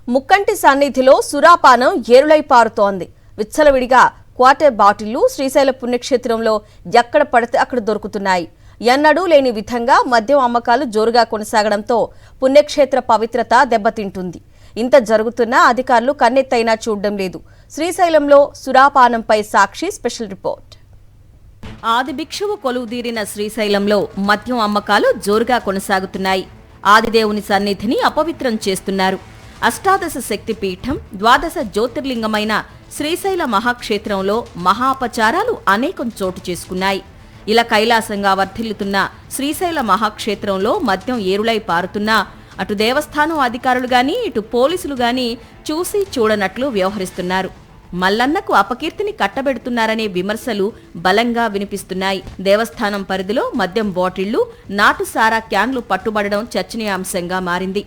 ముక్కంటి సన్నిధిలో సురాపానం ఏరులై పారుతోంది. విచ్చలవిడిగా క్వార్టర్ బాటిళ్లు శ్రీశైల పుణ్యక్షేత్రంలో ఎక్కడ పడితే అక్కడ దొరుకుతున్నాయి. ఎన్నడూ లేని విధంగా మద్యం అమ్మకాలు జోరుగా కొనసాగడంతో పుణ్యక్షేత్ర పవిత్రత దెబ్బతింటుంది. ఇంత జరుగుతున్నా అధికారులు కన్నెత్తైనా చూడడం లేదు. శ్రీశైలంలో సురాపానంపై సాక్షి స్పెషల్ రిపోర్ట్. ఆది భిక్షువు కొలువుదీరిన శ్రీశైలంలో మద్యం అమ్మకాలు జోరుగా కొనసాగుతున్నాయి. ఆదిదేవుని సన్నిధిని అపవిత్రం చేస్తున్నారు. అష్టాదశ శక్తి పీఠం, ద్వాదశ జ్యోతిర్లింగమైన శ్రీశైల మహాక్షేత్రంలో మహాపచారాలు అనేకం చోటు చేసుకున్నాయి. ఇలా కైలాసంగా వర్ధిల్లుతున్న శ్రీశైల మహాక్షేత్రంలో మద్యం ఏరులై పారుతున్నా అటు దేవస్థానం అధికారులు గాని ఇటు పోలీసులు గాని చూసి చూడనట్లు వ్యవహరిస్తున్నారు. మల్లన్నకు అపకీర్తిని కట్టబెడుతున్నారనే విమర్శలు బలంగా వినిపిస్తున్నాయి. దేవస్థానం పరిధిలో మద్యం బాటిళ్లు, నాటు సారా క్యాన్లు పట్టుబడడం చర్చనీయాంశంగా మారింది.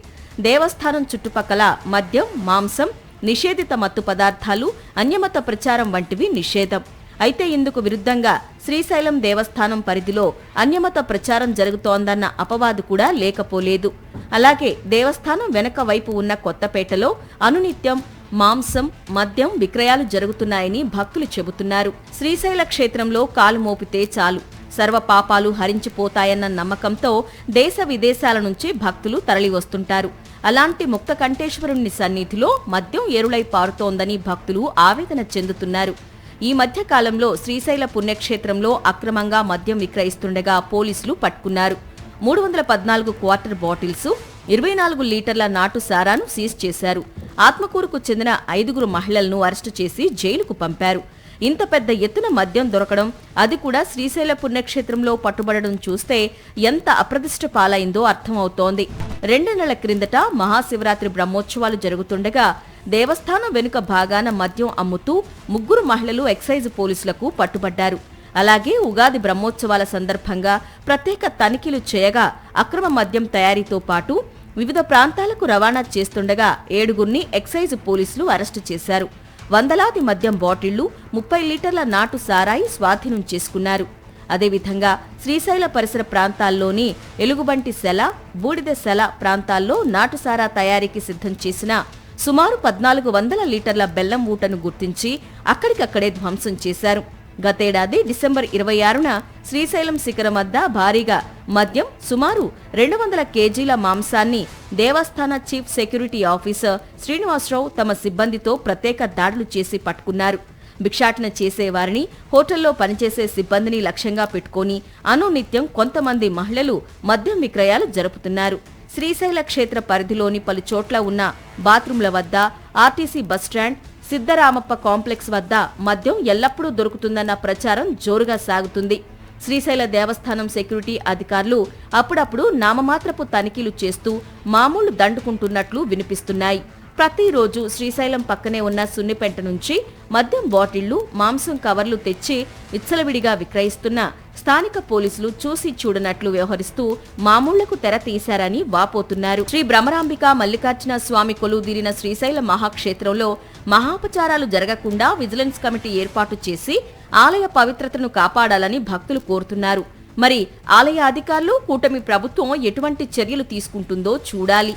దేవస్థానం చుట్టుపక్కల మద్యం, మాంసం, నిషేధిత మత్తు పదార్థాలు, అన్యమత ప్రచారం వంటివి నిషేధం. అయితే ఇందుకు విరుద్ధంగా శ్రీశైలం దేవస్థానం పరిధిలో అన్యమత ప్రచారం జరుగుతోందన్న అపవాదు కూడా లేకపోలేదు. అలాగే దేవస్థానం వెనక వైపు ఉన్న కొత్తపేటలో అనునిత్యం మాంసం, మద్యం విక్రయాలు జరుగుతున్నాయని భక్తులు చెబుతున్నారు. శ్రీశైల క్షేత్రంలో కాలు మోపితే చాలు సర్వ పాపాలు హరించిపోతాయన్న నమ్మకంతో దేశ విదేశాల నుంచి భక్తులు తరలివస్తుంటారు. అలాంటి ముక్త కంఠేశ్వరుని సన్నిధిలో మద్యం ఏరులై పారుతోందని భక్తులు ఆవేదన చెందుతున్నారు. ఈ మధ్య కాలంలో శ్రీశైల పుణ్యక్షేత్రంలో అక్రమంగా మద్యం విక్రయిస్తుండగా పోలీసులు పట్టుకున్నారు. 314 క్వార్టర్ బాటిల్స్, 24 లీటర్ల నాటు సారాను సీజ్ చేశారు. ఆత్మకూరుకు చెందిన 5 మహిళలను అరెస్టు చేసి జైలుకు పంపారు. ఇంత పెద్ద ఎత్తున మద్యం దొరకడం, అది కూడా శ్రీశైల పుణ్యక్షేత్రంలో పట్టుబడడం చూస్తే ఎంత అప్రదిష్ట పాలైందో అర్థమవుతోంది. 2 నెలల క్రిందట మహాశివరాత్రి బ్రహ్మోత్సవాలు జరుగుతుండగా దేవస్థానం వెనుక భాగాన మద్యం అమ్ముతూ 3 మహిళలు ఎక్సైజ్ పోలీసులకు పట్టుబడ్డారు. అలాగే ఉగాది బ్రహ్మోత్సవాల సందర్భంగా ప్రత్యేక తనిఖీలు చేయగా అక్రమ మద్యం తయారీతో పాటు వివిధ ప్రాంతాలకు రవాణా చేస్తుండగా 7 ఎక్సైజ్ పోలీసులు అరెస్టు చేశారు. వందలాది మద్యం బాటిళ్లు, 30 లీటర్ల నాటు సారాయి స్వాధీనం చేసుకున్నారు. అదేవిధంగా శ్రీశైల పరిసర ప్రాంతాల్లోని ఎలుగుబంటి సెల, బూడిద సెల ప్రాంతాల్లో నాటుసారా తయారీకి సిద్ధం చేసిన సుమారు 1400 లీటర్ల బెల్లం ఊటను గుర్తించి అక్కడికక్కడే ధ్వంసం చేశారు. గతేడాది డిసెంబర్ 26న శ్రీశైలం శిఖరం వద్ద భారీగా మద్యం, సుమారు 200 కేజీల మాంసాన్ని దేవస్థాన చీఫ్ సెక్యూరిటీ ఆఫీసర్ శ్రీనివాసరావు తమ సిబ్బందితో ప్రత్యేక దాడులు చేసి పట్టుకున్నారు. భిక్షాటన చేసేవారిని, హోటల్లో పనిచేసే సిబ్బందిని లక్ష్యంగా పెట్టుకుని అనునిత్యం కొంతమంది మహిళలు మద్యం విక్రయాలు జరుపుతున్నారు. శ్రీశైల క్షేత్ర పరిధిలోని పలు చోట్ల ఉన్న బాత్రూంల వద్ద, ఆర్టీసీ బస్టాండ్, సిద్ధరామప్ప కాంప్లెక్స్ వద్ద మద్యం ఎల్లప్పుడూ దొరుకుతుందన్న ప్రచారం జోరుగా సాగుతుంది. శ్రీశైల దేవస్థానం సెక్యూరిటీ అధికారులు అప్పుడప్పుడు నామమాత్రపు తనిఖీలు చేస్తూ మామూలు దండుకుంటున్నట్లు వినిపిస్తున్నాయి. ప్రతిరోజు శ్రీశైలం పక్కనే ఉన్న సున్నిపెంట నుంచి మద్యం బాటిళ్లు, మాంసం కవర్లు తెచ్చి విచ్చలవిడిగా విక్రయిస్తున్న స్థానిక పోలీసులు చూసి చూడనట్లు వ్యవహరిస్తూ మామూళ్లకు తెర తీశారని వాపోతున్నారు. శ్రీ భ్రమరాంబిక మల్లికార్జున స్వామి కొలువుదీరిన శ్రీశైల మహాక్షేత్రంలో మహాపచారాలు జరగకుండా విజిలెన్స్ కమిటీ ఏర్పాటు చేసి ఆలయ పవిత్రతను కాపాడాలని భక్తులు కోరుతున్నారు. మరి ఆలయ అధికారులు, కూటమి ప్రభుత్వం ఎటువంటి చర్యలు తీసుకుంటుందో చూడాలి.